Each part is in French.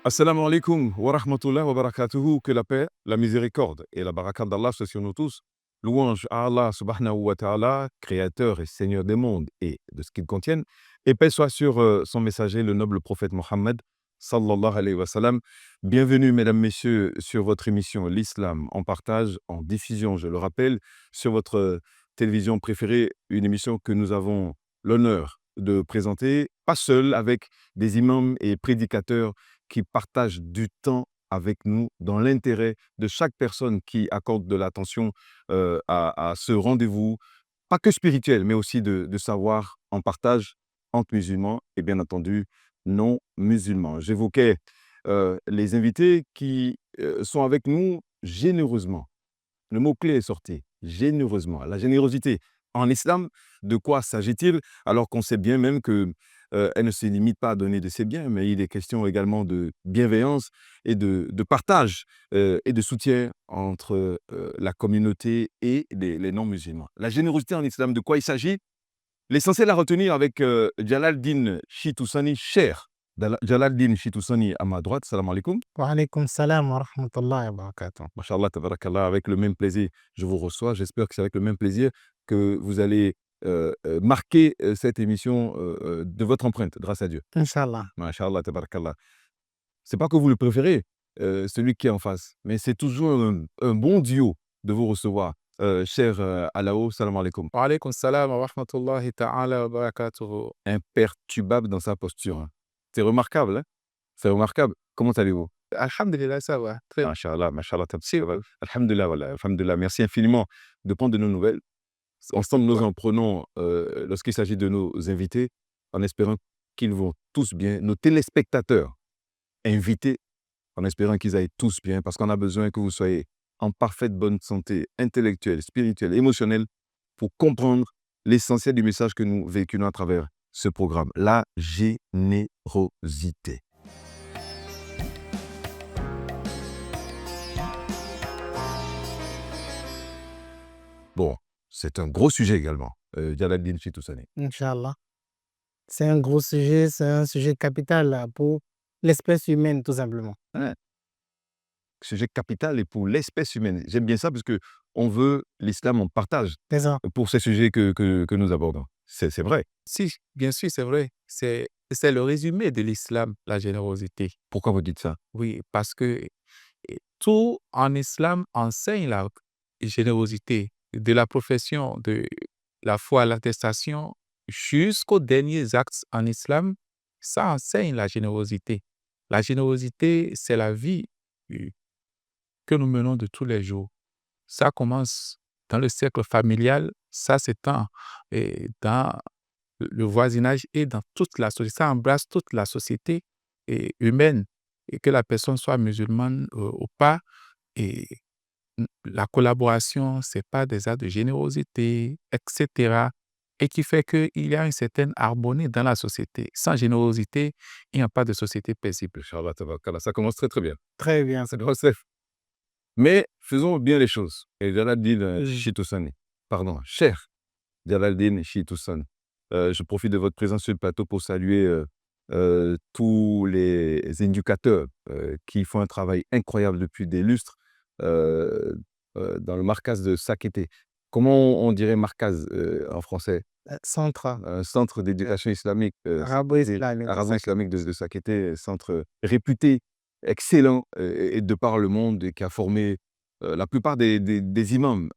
Assalamu alaikum wa rahmatullahi wa barakatuhu. Que la paix, la miséricorde et la baraka d'Allah soient sur nous tous. Louange à Allah subhanahu wa ta'ala, créateur et seigneur des mondes et de ce qu'ils contiennent. Et paix soit sur son messager, le noble prophète Mohammed, sallallahu alayhi wa sallam. Bienvenue, mesdames, messieurs, sur votre émission L'Islam en partage, en diffusion, je le rappelle, sur votre télévision préférée, une émission que nous avons l'honneur de présenter, pas seul, avec des imams et prédicateurs qui partagent du temps avec nous dans l'intérêt de chaque personne qui accorde de l'attention à ce rendez-vous, pas que spirituel, mais aussi de savoir en partage entre musulmans et bien entendu non musulmans. J'évoquais les invités qui sont avec nous généreusement. Le mot-clé est sorti, généreusement. La générosité en islam, de quoi s'agit-il? Alors qu'on sait bien même que elle ne se limite pas à donner de ses biens, mais il est question également de bienveillance et de partage et de soutien entre la communauté et les non-musulmans. La générosité en islam, de quoi il s'agit? L'essentiel à retenir avec Jalal-Din Chitoussani, cher Jalal-Din Chitoussani à ma droite. Salam alaikum. Wa alaykum salam wa rahmatullahi wa barakatuh. Mashallah, tabarakallah, avec le même plaisir, je vous reçois. J'espère que c'est avec le même plaisir que vous allez marquer cette émission de votre empreinte, grâce à Dieu. Inch'Allah. Mashallah, tabarakallah. C'est pas que vous le préférez, celui qui est en face, mais c'est toujours un bon duo de vous recevoir. Cher Alao, salam alaikum. Wa alaykum salam wa rahmatullahi ta'ala wa barakatuh. Imperturbable dans sa posture, hein. C'est remarquable, hein? C'est remarquable. Comment allez-vous? Alhamdulillah, ça va. Très bien. Mashallah, mashallah, alhamdulillah, voilà, alhamdulillah. Merci infiniment de prendre de nos nouvelles. Ensemble, nous en prenons lorsqu'il s'agit de nos invités, en espérant qu'ils vont tous bien. Nos téléspectateurs invités, en espérant qu'ils aillent tous bien, parce qu'on a besoin que vous soyez en parfaite bonne santé intellectuelle, spirituelle, émotionnelle, pour comprendre l'essentiel du message que nous véhiculons à travers ce programme, la générosité. Bon, c'est un gros sujet également, Jalal-Din Chitoussani. Inch'Allah. C'est un gros sujet, c'est un sujet capital pour l'espèce humaine, tout simplement. Ouais. Sujet capital et pour l'espèce humaine. J'aime bien ça parce qu'on veut l'islam en partage C'est ça. pour ces sujets que nous abordons. C'est vrai. Si, bien sûr, c'est vrai. C'est le résumé de l'islam, la générosité. Pourquoi vous dites ça? Oui, parce que tout en islam enseigne la générosité, de la profession de la foi à l'attestation jusqu'aux derniers actes en islam, ça enseigne la générosité. La générosité, c'est la vie euh, que nous menons de tous les jours. Ça commence dans le cercle familial, ça s'étend dans le voisinage et dans toute la société. Ça embrasse toute la société humaine, et que la personne soit musulmane ou pas. Et la collaboration, c'est pas des actes de générosité, etc. Et qui fait qu'il y a une certaine harmonie dans la société. Sans générosité, il n'y a pas de société paisible. Inch'Allah, tabarakallah, ça commence très très bien. Très bien. C'est Joseph. Mais faisons bien les choses. Et Jalal-Din Chitoussani, pardon, cher Jalal-Din Chitoussani, je profite de votre présence sur le plateau pour saluer tous les éducateurs qui font un travail incroyable depuis des lustres dans le markaz de Sakété. Comment on dirait markaz en français? Centre Un centre d'éducation islamique, arabo-islamique. arabo-islamique de Sakété, centre réputé, excellent et de par le monde, et qui a formé la plupart des imams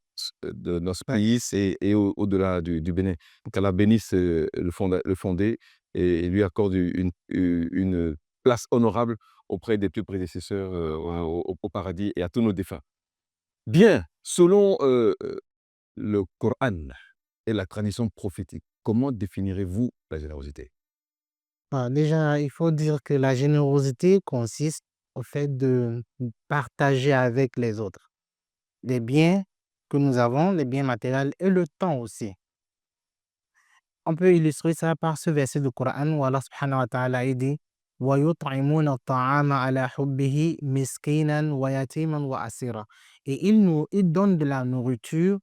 de notre pays et au-delà du Bénin. Qu'Allah bénisse le fondé et lui accorde une place honorable auprès des plus prédécesseurs au paradis et à tous nos défunts. Bien, selon le Coran et la tradition prophétique, comment définirez-vous la générosité? Déjà, il faut dire que la générosité consiste au fait de partager avec les autres les biens que nous avons, les biens matériels et le temps aussi. On peut illustrer ça par ce verset du Coran où Allah subhanahu wa ta'ala il dit وَيُطْعِمُونَ الطَّعَامَ عَلَى حُبِّهِ مِسْكِينًا وَيَتِيمًا وَأَسِيرًا. Et ils donnent de la nourriture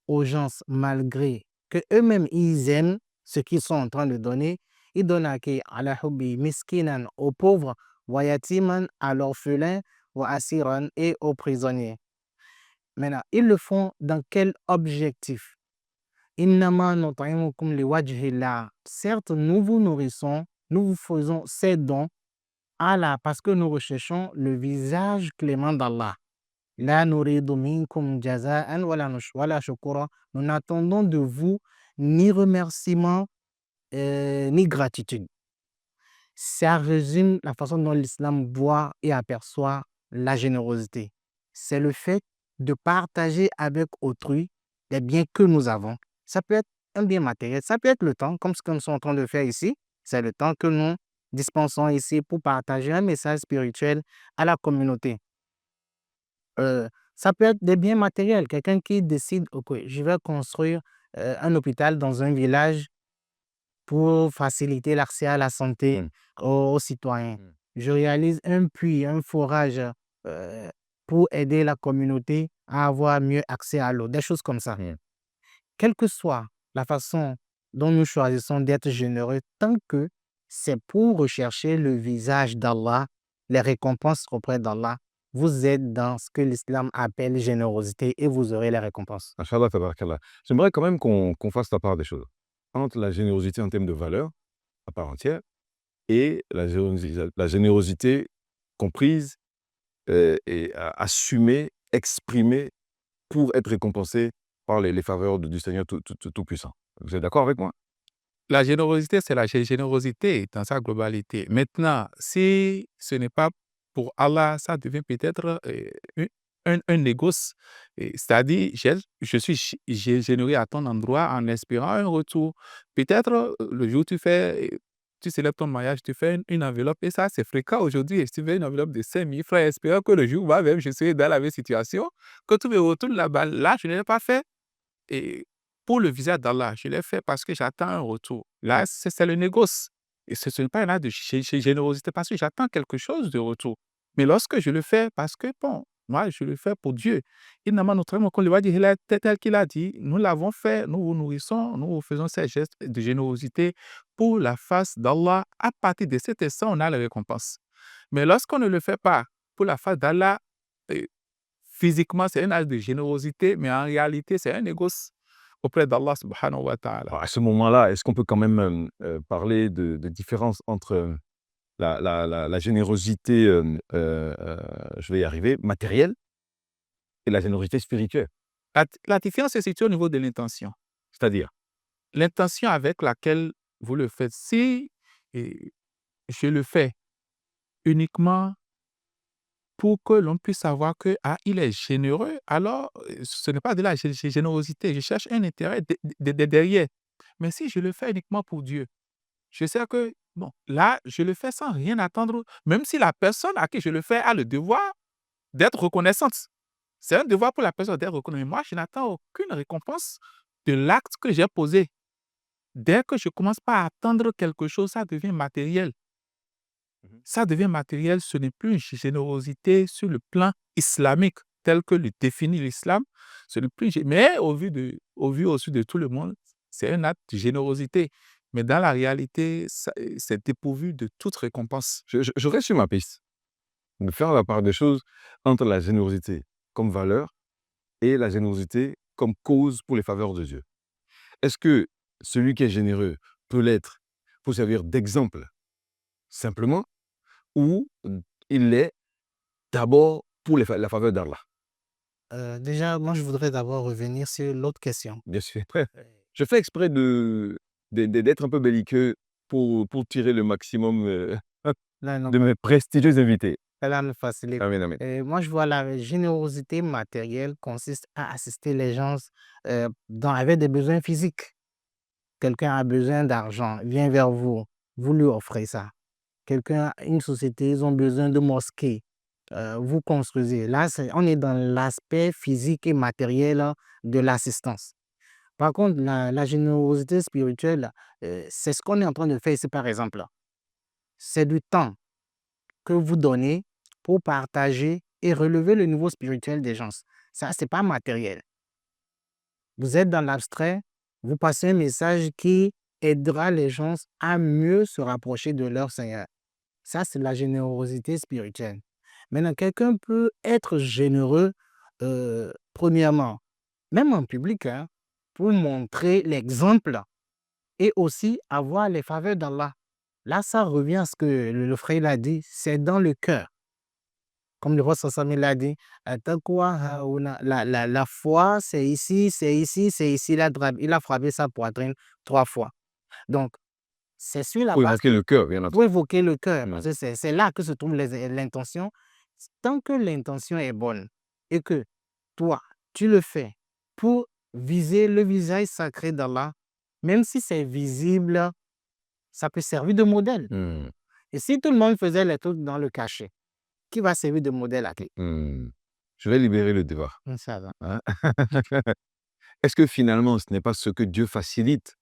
aux gens malgré que eux-mêmes ils aiment ce qu'ils sont en train de donner. Ils donnent à qui? Ala hubbi miskinan, aux pauvres, wa yatiman, à l'orphelin, wa asiran et aux prisonniers. Maintenant, ils le font dans quel objectif? Innama nut'imukum liwajhillah. Certes, nous vous nourrissons, nous vous faisons ces dons parce que nous recherchons le visage clément d'Allah. La nuridu minkum jaza'an wala shukura. Nous n'attendons de vous ni remerciement ni gratitude. Ça résume la façon dont l'islam voit et aperçoit la générosité. C'est le fait de partager avec autrui les biens que nous avons. Ça peut être un bien matériel, ça peut être le temps, comme ce que nous sommes en train de faire ici. C'est le temps que nous dispensons ici pour partager un message spirituel à la communauté. Ça peut être des biens matériels. Quelqu'un qui décide, OK, je vais construire un hôpital dans un village pour faciliter l'accès à la santé Mm. aux citoyens. Mm. Je réalise un puits, un forage pour aider la communauté à avoir mieux accès à l'eau, des choses comme ça. Mm. Quelle que soit la façon dont nous choisissons d'être généreux, tant que c'est pour rechercher le visage d'Allah, les récompenses auprès d'Allah, vous êtes dans ce que l'islam appelle générosité et vous aurez les récompenses. Inch'Allah, tabarakallah. J'aimerais quand même qu'on fasse la part des choses entre la générosité en termes de valeur à part entière et la générosité comprise et assumée, exprimée pour être récompensée par les faveurs du Seigneur Tout-Puissant. Vous êtes d'accord avec moi? La générosité, c'est la générosité dans sa globalité. Maintenant, si ce n'est pas pour Allah, ça devient peut-être un négoce. C'est-à-dire, je suis généreux à ton endroit en espérant un retour. Peut-être le jour où tu célèbres ton mariage, tu fais une enveloppe, et ça, c'est fréquent aujourd'hui. Si tu fais une enveloppe de 5 000 francs, espérant que le jour où même je serai dans la même situation, que tu me retournes là-bas. Là, je ne l'ai pas fait. Et pour le visage d'Allah, je l'ai fait parce que j'attends un retour. Là, c'est le négoce. Et ce n'est pas un acte de générosité parce que j'attends quelque chose de retour. Mais lorsque je le fais parce que, bon, moi, je le fais pour Dieu. Innama nut'imukum liwajhillah, tel qu'il a dit, nous l'avons fait, nous vous nourrissons, nous vous faisons ces gestes de générosité pour la face d'Allah. À partir de cet instant, on a la récompense. Mais lorsqu'on ne le fait pas pour la face d'Allah, euh, physiquement, c'est un acte de générosité, mais en réalité, c'est un négoce auprès d'Allah subhanahu wa ta'ala. Alors, à ce moment-là, est-ce qu'on peut quand même parler de différence entre la générosité, je vais y arriver, matérielle et la générosité spirituelle? La différence se situe au niveau de l'intention. C'est-à-dire? L'intention avec laquelle vous le faites. Si je le fais uniquement pour que l'on puisse savoir que il est généreux, alors ce n'est pas de la générosité. Je cherche un intérêt derrière. Mais si je le fais uniquement pour Dieu, je sais que, bon, là, je le fais sans rien attendre, même si la personne à qui je le fais a le devoir d'être reconnaissante. C'est un devoir pour la personne d'être reconnaissante. Mais moi, je n'attends aucune récompense de l'acte que j'ai posé. Dès que je commence pas à attendre quelque chose, ça devient matériel. Ça devient matériel, ce n'est plus une générosité sur le plan islamique tel que le définit l'islam. Ce n'est plus, mais au vu aussi de tout le monde, c'est un acte de générosité. Mais dans la réalité, c'est dépourvu de toute récompense. Je reste sur ma piste. De faire la part des choses entre la générosité comme valeur et la générosité comme cause pour les faveurs de Dieu. Est-ce que celui qui est généreux peut l'être pour servir d'exemple simplement ou il l'est d'abord pour la faveur d'Allah? Déjà, moi, je voudrais d'abord revenir sur l'autre question. Bien sûr. Je fais exprès d'être un peu belliqueux pour tirer le maximum Là, non, de mes prestigieux invités. cela me facilite. Amen, amen. Moi, je vois la générosité matérielle consiste à assister les gens avec des besoins physiques. Quelqu'un a besoin d'argent, vient vers vous, vous lui offrez ça. Une société, ils ont besoin de mosquées, vous construisez. Là, on est dans l'aspect physique et matériel de l'assistance. Par contre, la générosité spirituelle, c'est ce qu'on est en train de faire ici, par exemple. C'est du temps que vous donnez pour partager et relever le niveau spirituel des gens. Ça, ce n'est pas matériel. Vous êtes dans l'abstrait, vous passez un message qui aidera les gens à mieux se rapprocher de leur Seigneur. Ça, c'est la générosité spirituelle. Maintenant, quelqu'un peut être généreux, premièrement, même en public, hein, pour montrer l'exemple et aussi avoir les faveurs d'Allah. Là, ça revient à ce que le frère l'a dit, c'est dans le cœur. Comme le prophète sallallahu alayhi wa sallam l'a dit, At-taqwa hauna. La foi, c'est ici, c'est ici, c'est ici. Il a frappé sa poitrine 3 fois. Donc, c'est sur la Pour base évoquer le cœur, bien pour entendu. évoquer le cœur, Mm. parce que c'est là que se trouve l'intention. Tant que l'intention est bonne et que toi, tu le fais pour viser le visage sacré d'Allah, même si c'est visible, ça peut servir de modèle. Mm. Et si tout le monde faisait les trucs dans le cachet, qui va servir de modèle à qui? Mm. Je vais libérer le débat. Ça va. Hein? Est-ce que finalement, ce n'est pas ce que Dieu facilite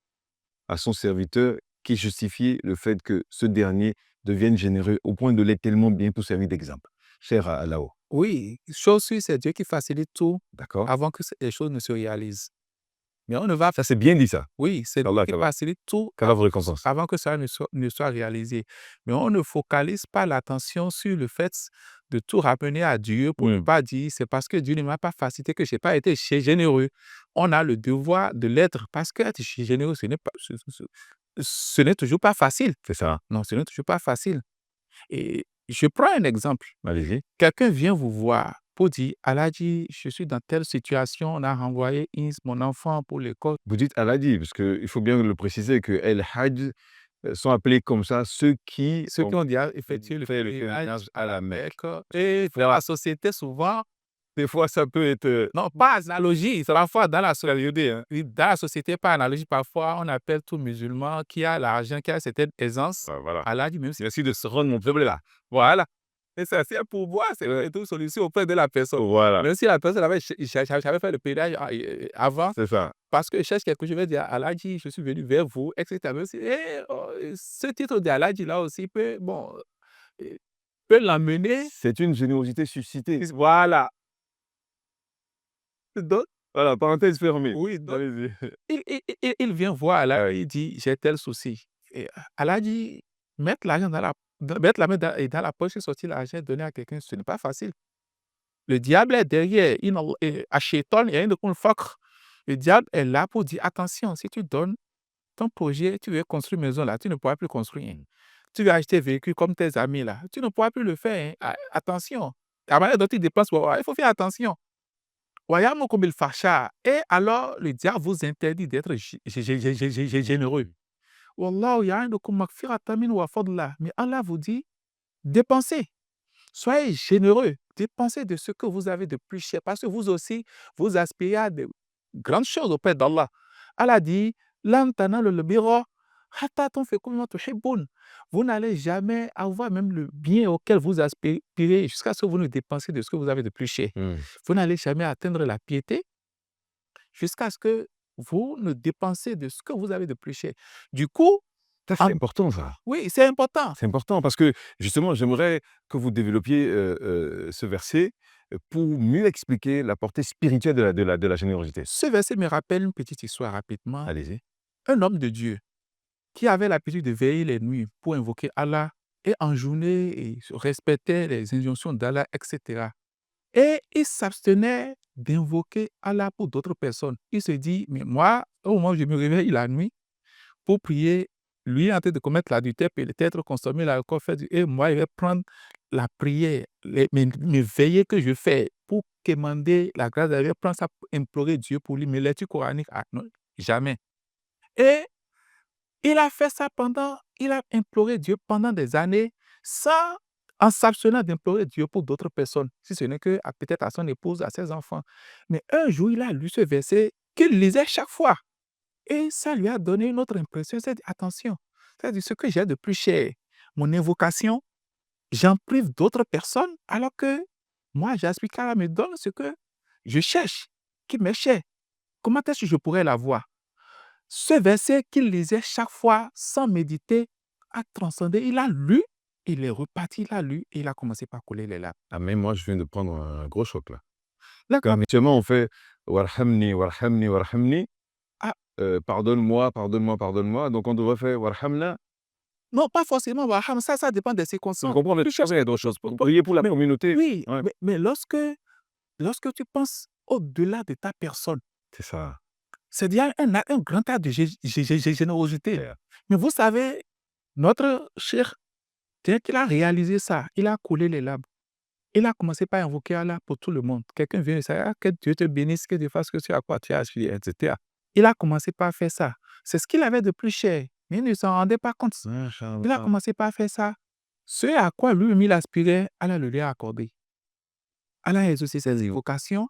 à son serviteur qui justifie le fait que ce dernier devienne généreux au point de l'être tellement bien pour servir d'exemple? Cher Alao, Oui, chose sûre, c'est Dieu qui facilite tout d'accord? avant que les choses ne se réalisent. Mais on ne va Ça, c'est bien dit, ça. Oui, c'est Dieu Allah qui Akbar. facilite tout Qu'Allah vous récompense. avant que ça ne soit réalisé. Mais on ne focalise pas l'attention sur le fait de tout ramener à Dieu pour ne Mm. pas dire c'est parce que Dieu ne m'a pas facilité que je n'ai pas été généreux. On a le devoir de l'être parce qu'être généreux, ce n'est toujours pas facile. C'est ça. Non, ce n'est toujours pas facile. Et je prends un exemple. Allez-y. Quelqu'un vient vous voir pour dire, Aladji, je suis dans telle situation, on a renvoyé mon enfant pour l'école. Vous dites Aladi, parce qu'il faut bien le préciser que El Hajj sont appelés comme ça ceux qui Ceux qui ont déjà effectué le fait le pèlerinage pèlerinage à la Mecque. Et dans la société, souvent, Des fois, ça peut être... non, pas analogie, c'est parfois dans la société, hein. Oui, dans la société, pas analogie, parfois, on appelle tout musulman qui a l'argent, qui a certaine aisance, voilà. Aladji, même si Merci de se rendre mon peuple là. voilà. Et ça, c'est un pouvoir, c'est une solution auprès de la personne. Voilà. Même si la personne avait fait le pèlerinage avant, C'est ça. parce que je cherche quelque chose, je vais dire Aladji, je suis venu vers vous, etc. Même si, ce titre d'Aladji là aussi peut, peut l'amener. C'est une générosité suscitée. Voilà. Donc, Voilà, parenthèse fermée. oui, donc, Allez-y. il vient voir Allah, il dit j'ai tel souci. Et Allah dit mettre l'argent mettre la main dans la poche et sortir l'argent et donner à quelqu'un, ce n'est pas facile. Le diable est derrière, à Shaitan, il y a une fakr. Le diable est là pour dire attention, si tu donnes ton projet, tu veux construire une maison là, tu ne pourras plus construire. Tu veux acheter un véhicule comme tes amis là, tu ne pourras plus le faire. Attention. La manière dont tu dépenses, il faut faire attention. Et alors, le diable vous interdit d'être généreux. Wallahu ya'idukum maghfiratan minhu wa fadla. Mais Allah vous dit, dépensez. Soyez généreux. Dépensez de ce que vous avez de plus cher. Parce que vous aussi, vous aspirez à de grandes choses auprès d'Allah. Allah dit, Lan tanalul birra hatta tunfiqu mimma tuhibbun. Vous n'allez jamais avoir même le bien auquel vous aspirez jusqu'à ce que vous ne dépensiez de ce que vous avez de plus cher. Vous n'allez jamais atteindre la piété jusqu'à ce que vous ne dépensez de ce que vous avez de plus cher. Du coup, Ça, c'est important, ça. oui, c'est important. C'est important parce que, justement, j'aimerais que vous développiez ce verset pour mieux expliquer la portée spirituelle de la générosité. Ce verset me rappelle une petite histoire rapidement. Allez-y. Un homme de Dieu qui avait l'habitude de veiller les nuits pour invoquer Allah et en journée, il respectait les injonctions d'Allah, etc. Et il s'abstenait d'invoquer Allah pour d'autres personnes. Il se dit, mais moi, au moment où je me réveille la nuit pour prier, lui est en train de commettre l'adultère, peut-être consommer l'alcool, et moi, il vais prendre la prière, mes veillées que je fais pour demander la grâce de Dieu, prendre ça pour implorer Dieu pour lui, mais lecture coranique, non, jamais. Et il a fait ça il a imploré Dieu pendant des années en s'abstenant d'implorer Dieu pour d'autres personnes, si ce n'est que peut-être à son épouse, à ses enfants. Mais un jour, il a lu ce verset qu'il lisait chaque fois. Et ça lui a donné une autre impression. C'est attention, c'est-à-dire ce que j'ai de plus cher, mon invocation, j'en prive d'autres personnes, alors que moi, j'aspire qu'Allah me donne ce que je cherche, qui m'est cher. Comment est-ce que je pourrais l'avoir? Ce verset qu'il lisait chaque fois sans méditer a transcendé. Il a lu, il est reparti, il a lu et il a commencé par couler les larmes. Ah, mais moi, je viens de prendre un gros choc, là. D'accord. Quand habituellement, on fait « Warhamni, warhamni, warhamni ». Ah. Pardonne-moi, pardonne-moi, pardonne-moi. Donc, on devrait faire « Warhamna Non, pas forcément Barham, ça dépend des Je circonstances. comprends, mais Tu cherches- il y a d'autres choses. Pour prier pour la Mais- communauté. Oui, Ouais, mais lorsque tu penses au-delà de ta personne, c'est ça. c'est déjà un grand acte de générosité. Clair. Mais vous savez, notre cher, dès qu'il a réalisé ça, il a coulé les larmes. Il a commencé par invoquer Allah pour tout le monde. Quelqu'un vient et dit, ah, que Dieu te bénisse, que Dieu fasse ce que tu as quoi tu as acheté, etc. Il a commencé par faire ça. C'est ce qu'il avait de plus cher. Mais il ne s'en rendait pas compte. Il a Machallah. commencé par faire ça. Ce à quoi lui-même il aspirait, Allah le lui a accordé. Allah a exaucé ses invocations,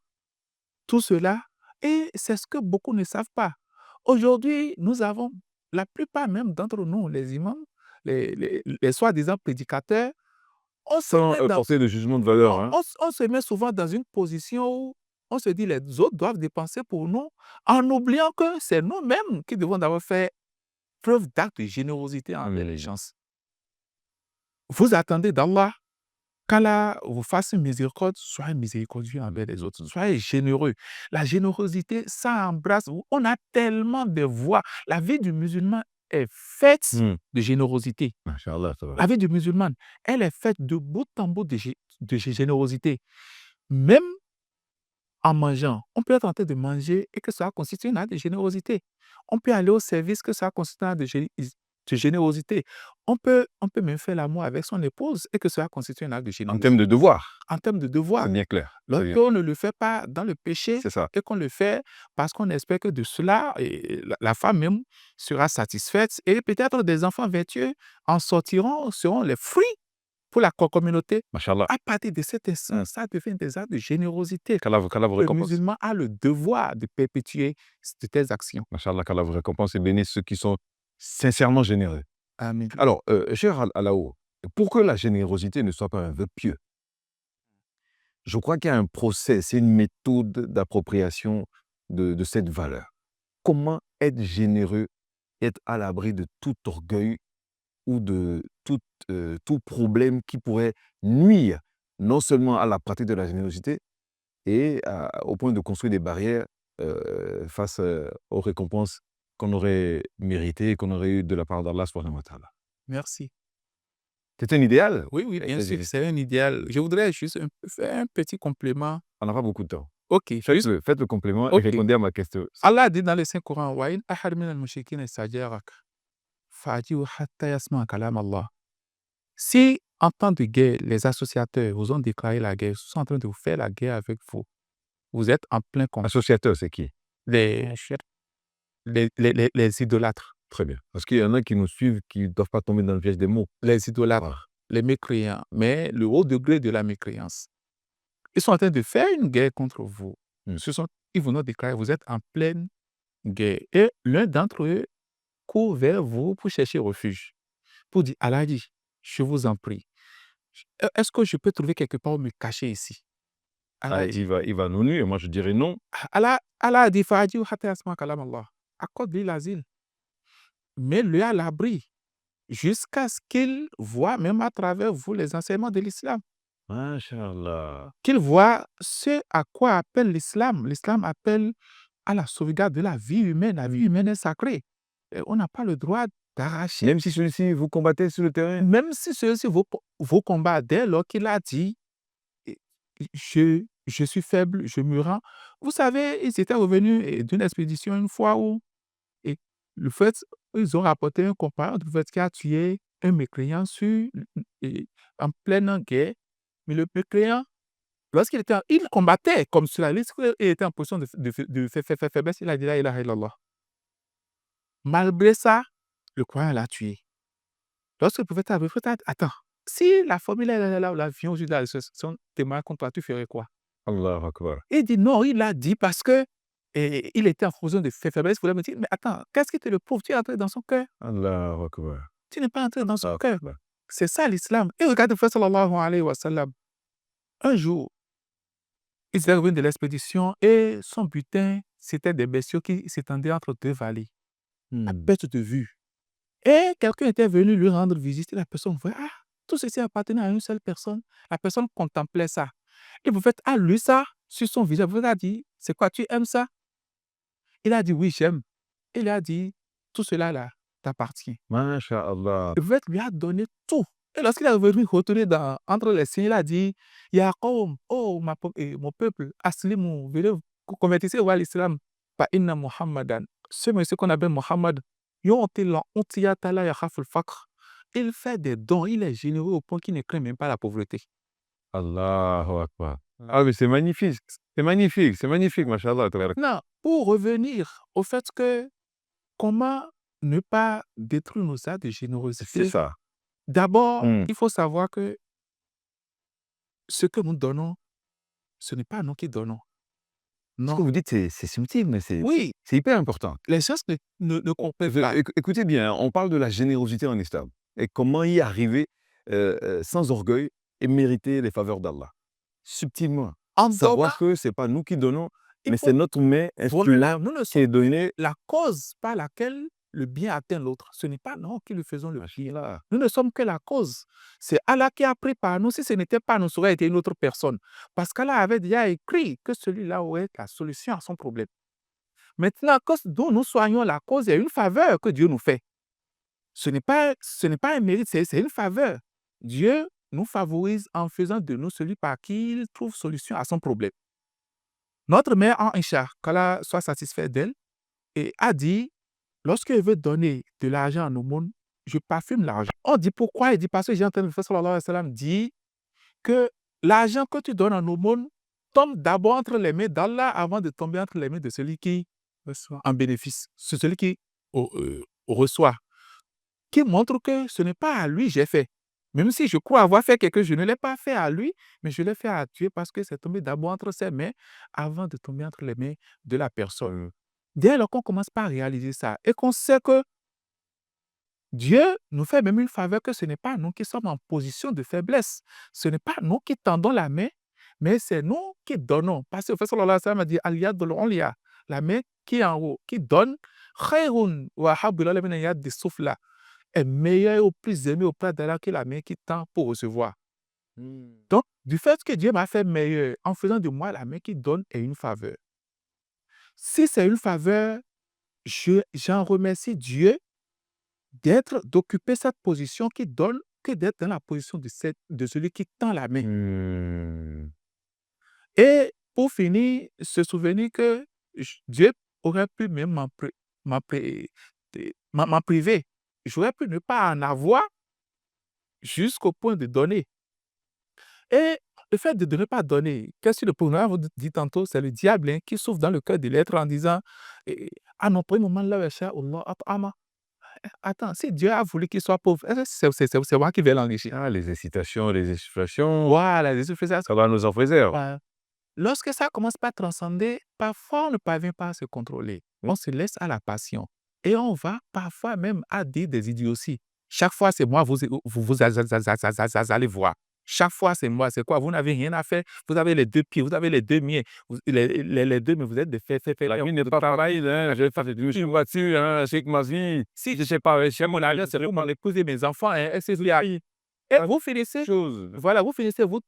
tout cela. Et c'est ce que beaucoup ne savent pas. Aujourd'hui, nous avons, la plupart même d'entre nous, les imams, les soi-disant prédicateurs, on se Sans met dans- porter de jugement de valeur. Hein. on se met souvent dans une position où on se dit les autres doivent dépenser pour nous, en oubliant que c'est nous-mêmes qui devons d'abord faire preuve d'acte de générosité envers les gens. Vous attendez d'Allah qu'Allah vous fasse miséricorde, soyez miséricordieux envers les autres, soyez généreux. La générosité, ça embrasse. On a tellement de voies. La vie du musulman est faite de générosité. Machallah, ça va. La vie du musulman, elle est faite de bout en bout de générosité. Même en mangeant, on peut être en train de manger et que ça constitue un acte de générosité. On peut aller au service, que ça constitue un acte de générosité. On peut même faire l'amour avec son épouse et que cela constitue un acte de En générosité. termes de devoir, En termes de devoir. c'est bien clair. C'est bien. Lorsqu'on ne le fait pas dans le péché C'est ça. et qu'on le fait parce qu'on espère que de cela, la femme même sera satisfaite et peut-être des enfants vertueux en sortiront, seront les fruits pour la communauté. Machallah. À partir de cet instant, ça devient des actes de générosité. Qu'Allah vous Le récompense. musulman a le devoir de perpétuer de telles actions. Machallah, qu'Allah vous récompense et bénisse ceux qui sont sincèrement généreux. Amen. Alors, cher Alao, pour que la générosité ne soit pas un vœu pieux, je crois qu'il y a un process, une méthode d'appropriation de cette valeur. Comment être généreux, être à l'abri de tout orgueil ou de tout problème qui pourrait nuire non seulement à la pratique de la générosité et au point de construire des barrières face aux récompenses qu'on aurait méritées et qu'on aurait eues de la part d'Allah subhanahu wa ta'ala. Merci. C'est un idéal. Oui, bien Vas-y. sûr, c'est un idéal. Je voudrais juste faire un petit complément. On n'a pas beaucoup de temps. Ok, juste, Faites le complément Ok. et répondez à ma question. Allah dit dans le Saint-Coran, wa in ahad min al-mushrikin istajarak, fa'ajihu hatta yasma kalam Allah. Si en temps de guerre, les associateurs vous ont déclaré la guerre, ils sont en train de vous faire la guerre avec vous, vous êtes en plein combat. Associateur, c'est qui? Les idolâtres, Très bien. Parce qu'il y en a qui nous suivent qui ne doivent pas tomber dans le piège des mots. les idolâtres, Voilà. les mécréants, mais le haut degré de la mécréance. Ils sont en train de faire une guerre contre vous. Ils vous ont déclaré, vous êtes en pleine guerre. Et l'un d'entre eux court vers vous pour chercher refuge. Pour dire, Allah dit, je vous en prie, est-ce que je peux trouver quelque part où me cacher ici? Allah dit, Il va nous nuire. Moi, je dirais non. Allah a dit, Fa'ajihu hatta yasma kalam Allah. Accorde-lui l'asile. Mets-le à l'abri jusqu'à ce qu'il voit, même à travers vous, les enseignements de l'islam. Masha'Allah. Qu'il voit ce à quoi appelle l'islam. L'islam appelle à la sauvegarde de la vie humaine. La vie humaine est sacrée. Et on n'a pas le droit d'arracher. Même si celui-ci vous combattez sur le terrain. Même si celui-ci vos combats, dès lors qu'il a dit, je suis faible, je me rends. Vous savez, ils étaient revenus d'une expédition une fois où le fait, ils ont rapporté un compagnon du fait qui a tué un mécréant en pleine guerre. Mais le mécréant, lorsqu'il était, il combattait comme cela. Il était en position de faire faiblesse. Il a dit la ilaha illallah. Malgré ça, le croyant l'a tué. Lorsque le prophète a dit, attends, si la formule est là, l'avion, aujourd'hui, la résurrection témoigne contre toi, tu ferais quoi? Allahu Akbar. Il dit non, il l'a dit parce que il était en position de faire faiblesse. Il voulait me dire, mais attends, qu'est-ce qui te le prouve? Tu es entré dans son cœur. Allahu Akbar. Tu n'es pas entré dans son Allahu cœur. Akbar. C'est ça l'islam. Et regarde le prophète sallallahu alayhi wa sallam. Un jour, il s'est revenu de l'expédition et son butin, c'était des bestiaux qui s'étendaient entre deux vallées, à perte de vue. Et quelqu'un était venu lui rendre visite. Et la personne voyait, tout ceci appartenait à une seule personne. La personne contemplait ça. Et vous faites, lu ça sur son visage. Vous a dit, c'est quoi, tu aimes ça? Il a dit, oui, j'aime. Il a dit, tout cela là, t'appartient. Masha'Allah. Le prophète lui a donné tout. Et lorsqu'il est retourné entre les signes, il a dit, Ya qawm, oh mon peuple, aslimu, venez vous convertissez-vous à l'islam. Fa inna Muhammadan, ce monsieur qu'on appelle Muhammad, yu'til u'tiyata la yakhaful faqr. Il fait des dons, il est généreux au point qu'il ne craint même pas la pauvreté. Allahu Akbar. Ah, mais c'est magnifique. C'est magnifique, Masha'Allah. Maintenant, pour revenir au fait que comment ne pas détruire nos actes de C'est générosité, ça. d'abord, Mm. il faut savoir que ce que nous donnons, ce n'est pas nous qui donnons. Ce que Non. vous dites, c'est subtil, mais c'est Oui, hyper important. les gens ne comprennent pas. Écoutez bien, on parle de la générosité en islam et comment y arriver sans orgueil et mériter les faveurs d'Allah. Subtilement. En Savoir donnant, que ce n'est pas nous qui donnons, il mais faut c'est notre main voilà, instrument nous ne qui sommes est donnée. la cause par laquelle le bien atteint l'autre. Ce n'est pas nous qui lui faisons le bien. Là. Nous ne sommes que la cause. C'est Allah qui a pris par nous. Si ce n'était pas nous, ça aurait été une autre personne. Parce qu'Allah avait déjà écrit que celui-là aurait la solution à son problème. Maintenant, dont nous soignons la cause, il y a une faveur que Dieu nous fait. Ce n'est pas un mérite, c'est une faveur. Dieu nous favorise en faisant de nous celui par qui il trouve solution à son problème. Notre mère en Aïcha, qu'Allah soit satisfait d'elle, et a dit, lorsqu'elle veut donner de l'argent en aumône, je parfume l'argent. On dit pourquoi? Il dit parce que j'ai entendu le prophète sallallahu alayhi wa sallam dire que l'argent que tu donnes en aumône tombe d'abord entre les mains d'Allah avant de tomber entre les mains de celui qui reçoit en bénéfice. C'est celui qui reçoit. Qui montre que ce n'est pas à lui que j'ai fait. Même si je crois avoir fait quelque chose, je ne l'ai pas fait à lui, mais je l'ai fait à Dieu parce que c'est tombé d'abord entre ses mains avant de tomber entre les mains de la personne. Dès lors qu'on commence par réaliser ça et qu'on sait que Dieu nous fait même une faveur que ce n'est pas nous qui sommes en position de faiblesse. Ce n'est pas nous qui tendons la main, mais c'est nous qui donnons. Parce que le prophète sallallahu alayhi wa sallam a dit Al-yadul ulya, la main qui est en haut, qui donne, khayrun wa habbu ilayya min al-yadi sufla, est meilleure ou plus aimée auprès d'Allah que la main qui tend pour recevoir. Donc, du fait que Dieu m'a fait meilleur en faisant de moi la main qui donne est une faveur. Si c'est une faveur, j'en remercie Dieu d'occuper cette position qui donne que d'être dans la position de celui qui tend la main. Et pour finir, se souvenir que Dieu aurait pu même m'en priver. J'aurais pu ne pas en avoir jusqu'au point de donner. Et le fait de ne pas donner, qu'est-ce que le prophète vous dit tantôt, c'est le diable qui souffle dans le cœur de l'être en disant à non, pour un moment là, attends, si Dieu a voulu qu'il soit pauvre, c'est moi qui vais l'enrichir. Ah, les incitations, les insufflations, Voilà, les insufflations. ça va nous en faire. Ouais. Lorsque ça commence par transcender, parfois on ne parvient pas à se contrôler. On se laisse à la passion. Et on va parfois même à dire des idioties. Chaque fois, c'est moi, vous allez voir. Chaque fois, c'est moi. C'est quoi? Vous n'avez rien à faire. Vous avez les deux pieds, vous avez les deux miens. Les deux, mais vous êtes des faits. La vie n'est pas pareille, hein. Je vais faire une voiture, hein, c'est que ma vie. Si je ne sais pas, chez mon argent, c'est pour m'épouser mes enfants. Hein, c'est et vous finissez, Chose. voilà, vous finissez, vous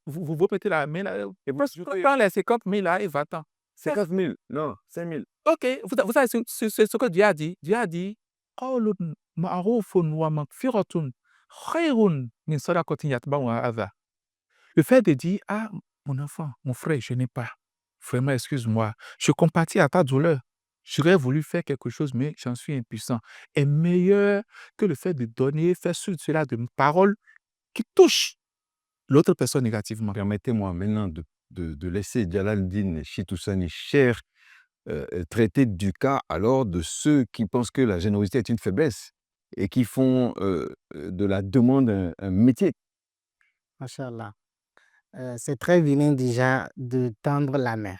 mettez la main là, et vous prends les 50 000 là et va-t'en. 50 000, non, 5 000. Ok, vous savez ce que Dieu a dit. Dieu a dit, قَوْلٌ مَعْرُوفٌ وَمَغْفِرَةٌ خَيْرٌ مِنْ صَدَقَةٍ يَتْبَعُهَا أَذًى. Le fait de dire, ah, mon enfant, mon frère, je n'ai pas. Vraiment, excuse-moi. Je compatis à ta douleur. J'aurais voulu faire quelque chose, mais j'en suis impuissant. Est meilleur que le fait de donner, faire sur cela de paroles qui touchent l'autre personne négativement. Permettez-moi maintenant de laisser Jalaluddin Chitousani Cher traiter du cas alors de ceux qui pensent que la générosité est une faiblesse et qui font de la demande un métier. Masha'Allah. C'est très vilain déjà de tendre la main.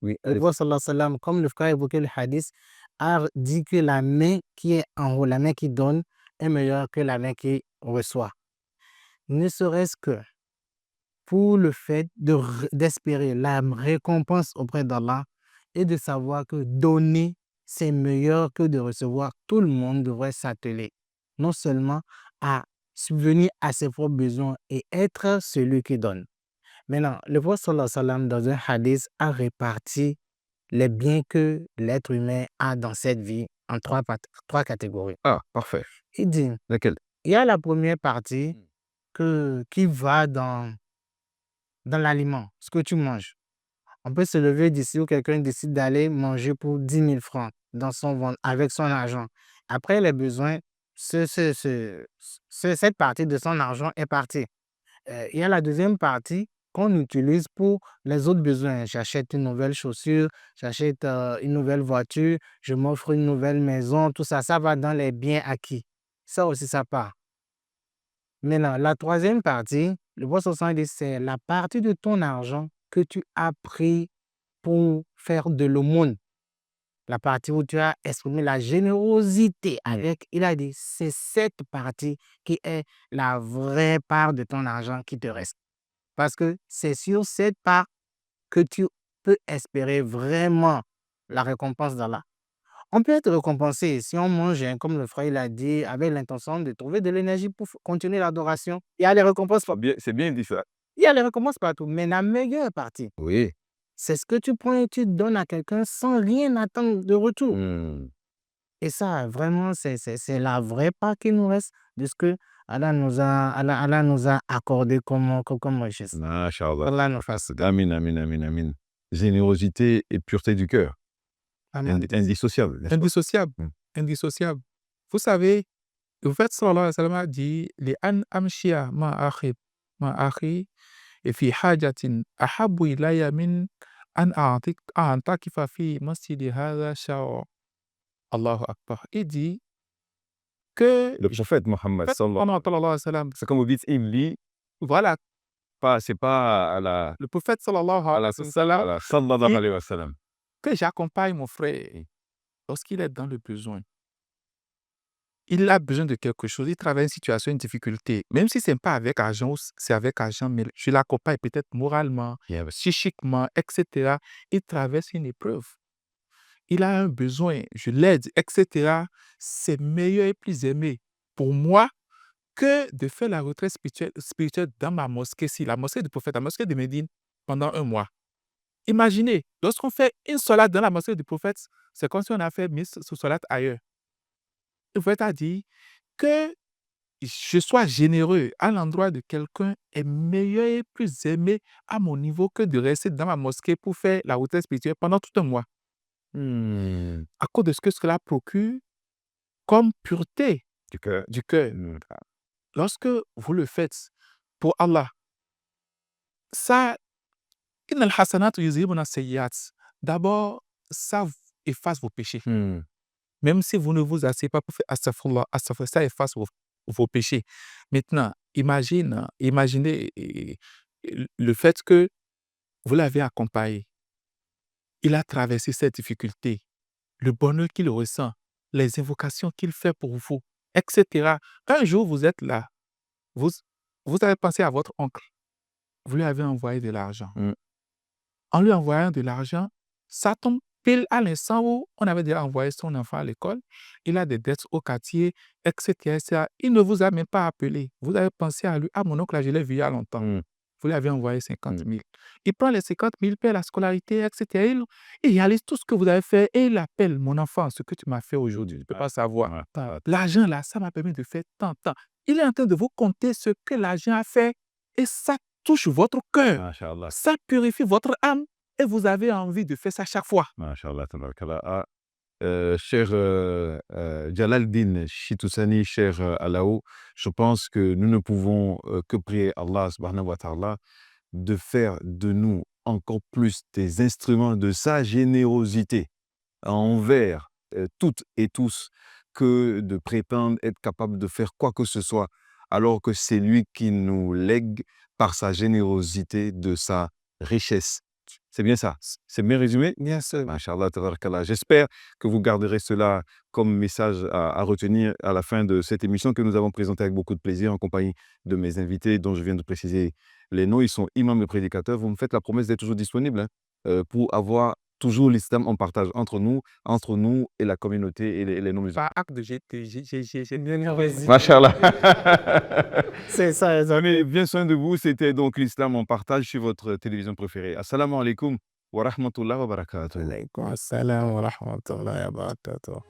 Oui, Le prophète sallallahu alayhi wa sallam, comme le frère a évoqué le hadith, a dit que la main qui est en haut, la main qui donne, est meilleure que la main qui reçoit. Ne serait-ce que pour le fait d'espérer la récompense auprès d'Allah et de savoir que donner, c'est meilleur que de recevoir. Tout le monde devrait s'atteler, non seulement à subvenir à ses propres besoins et être celui qui donne. Maintenant, le prophète sallallahu alayhi wa sallam, dans un hadith, a réparti les biens que l'être humain a dans cette vie en trois catégories. Ah, parfait. Il dit, Laquelle? il y a la première partie qui va dans l'aliment, ce que tu manges. On peut se lever d'ici où quelqu'un décide d'aller manger pour 10 000 francs dans son ventre avec son argent. Après les besoins, cette partie de son argent est partie. Il y a la deuxième partie qu'on utilise pour les autres besoins. J'achète une nouvelle chaussure, j'achète une nouvelle voiture, je m'offre une nouvelle maison, tout ça, ça va dans les biens acquis. Ça aussi, ça part. Maintenant, la troisième partie, le prophète sallallahu alayhi wa sallam dit, c'est la partie de ton argent que tu as pris pour faire de l'aumône. La partie où tu as exprimé la générosité avec, il a dit, c'est cette partie qui est la vraie part de ton argent qui te reste. Parce que c'est sur cette part que tu peux espérer vraiment la récompense d'Allah. On peut être récompensé si on mange, comme le frère il a dit, avec l'intention de trouver de l'énergie pour continuer l'adoration. Il y a les récompenses partout. C'est bien dit ça. Il y a les récompenses partout. Mais la meilleure partie, Oui. c'est ce que tu prends et tu donnes à quelqu'un sans rien attendre de retour. Et ça, vraiment, c'est la vraie part qui nous reste de ce que Allah nous a accordé comme richesse. Masha'Allah. Allah nous fasse. Amin, amin, amin, amin. Générosité et pureté du cœur. Amen. Indissociable. n'est-ce pas? Indissociable. Mm. Indissociable. Vous savez, le prophète sallallahu alayhi wa sallam a dit li an amshia ma akhi et fi hajatin ahabbu ilayya min an a'takifa fi masjidi hadha sha'a. Allahu akbar. Il dit que Le prophète Mohammed, sallallahu alayhi wa sallam, c'est comme vous dites, il lit, voilà, c'est pas à la le prophète sallallahu à alayhi la wa sallam, à la sallallahu il- alayhi wa sallam. que j'accompagne mon frère lorsqu'il est dans le besoin. Il a besoin de quelque chose, il traverse une situation, une difficulté. Même si ce n'est pas avec argent, c'est avec argent, mais je l'accompagne peut-être moralement, psychiquement, etc. Il traverse une épreuve. Il a un besoin, je l'aide, etc. C'est meilleur et plus aimé pour moi que de faire la retraite spirituelle dans ma mosquée, la mosquée du prophète, la mosquée de Médine, pendant un mois. Imaginez, lorsqu'on fait une salade dans la mosquée du prophète, c'est comme si on a fait 1000 salades ailleurs. Le prophète a dit que je sois généreux à l'endroit de quelqu'un est meilleur et plus aimé à mon niveau que de rester dans ma mosquée pour faire la retraite spirituelle pendant tout un mois. À cause de ce que cela procure comme pureté Du cœur. du cœur. Lorsque vous le faites pour Allah, ça, innal hasanatu yuzhibuna sayyi'at. D'abord, ça efface vos péchés. Même si vous ne vous asseyez pas pour faire astaghfirullah, ça efface vos péchés. Maintenant, imaginez le fait que vous l'avez accompagné. Il a traversé cette difficulté, le bonheur qu'il ressent, les invocations qu'il fait pour vous, etc. Un jour, vous êtes là, vous avez pensé à votre oncle, vous lui avez envoyé de l'argent. En lui envoyant de l'argent, ça tombe pile à l'instant où on avait déjà envoyé son enfant à l'école, il a des dettes au quartier, etc., etc. Il ne vous a même pas appelé. Vous avez pensé à lui, ah, mon oncle, là, je l'ai vu il y a longtemps. Vous lui avez envoyé 50 000. Il prend les 50 000, paie la scolarité, etc. Il réalise tout ce que vous avez fait et il appelle mon enfant, ce que tu m'as fait aujourd'hui. Je ne peux pas savoir. L'argent, là, ça m'a permis de faire tant. Il est en train de vous compter ce que l'argent a fait et ça touche votre cœur. Masha'Allah. Ça purifie votre âme et vous avez envie de faire ça chaque fois. Masha'Allah, tabarakallah. Cher Jalal-Din Chitoussani, cher Alao, je pense que nous ne pouvons que prier Allah subhanahu wa ta'ala de faire de nous encore plus des instruments de sa générosité envers toutes et tous que de prétendre être capable de faire quoi que ce soit alors que c'est lui qui nous lègue par sa générosité de sa richesse. C'est bien ça. C'est bien résumé? Bien sûr. Masha'Allah, tabarakallah. J'espère que vous garderez cela comme message à retenir à la fin de cette émission que nous avons présentée avec beaucoup de plaisir en compagnie de mes invités dont je viens de préciser les noms. Ils sont imams et prédicateurs. Vous me faites la promesse d'être toujours disponible pour avoir toujours l'islam en partage entre nous et la communauté et les non-musulmans. Par acte de j'ai Bien résumé. Masha'Allah. C'est ça, Prenez bien soin de vous. C'était donc l'islam en partage sur votre télévision préférée. Assalamu alaikum wa rahmatullahi wa barakatuh. Alaykoum assalam wa rahmatullahi wa barakatuh.